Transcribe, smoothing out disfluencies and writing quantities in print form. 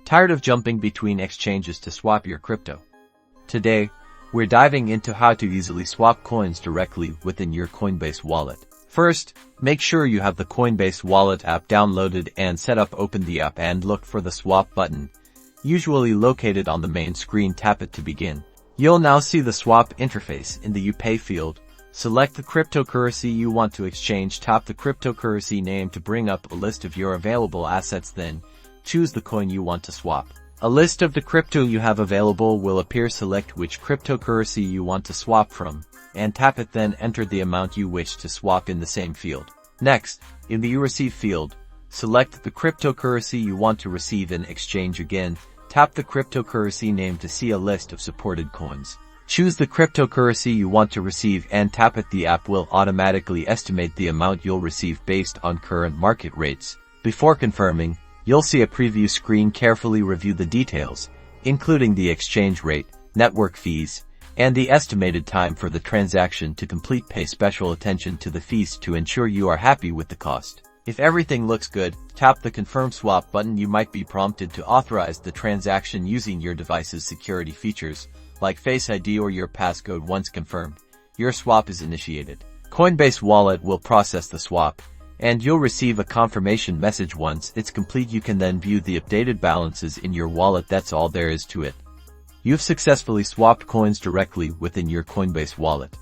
Tired of jumping between exchanges to swap your crypto? Today, we're diving into how to easily swap coins directly within your Coinbase wallet. First, make sure you have the Coinbase Wallet app downloaded and set up. Open the app and look for the swap button, usually located on the main screen. Tap it to begin. You'll now see the swap interface. In the You Pay field, select the cryptocurrency you want to exchange. Tap the cryptocurrency name to bring up a list of your available assets. Then, choose the coin you want to swap. A list of the crypto you have available will appear. Select which cryptocurrency you want to swap from, and tap it. Then enter the amount you wish to swap in the same field. Next, in the You Receive field, select the cryptocurrency you want to receive in exchange. Again, tap the cryptocurrency name to see a list of supported coins. Choose the cryptocurrency you want to receive and tap it. The app will automatically estimate the amount you'll receive based on current market rates. Before confirming, you'll see a preview screen. Carefully review the details, including the exchange rate, network fees, and the estimated time for the transaction to complete. Pay special attention to the fees to ensure you are happy with the cost. If everything looks good, tap the Confirm Swap button. You might be prompted to authorize the transaction using your device's security features, like Face ID or your passcode. Once confirmed, your swap is initiated. Coinbase Wallet will process the swap, and you'll receive a confirmation message. Once it's complete, you can then view the updated balances in your wallet. That's all there is to it. You've successfully swapped coins directly within your Coinbase wallet.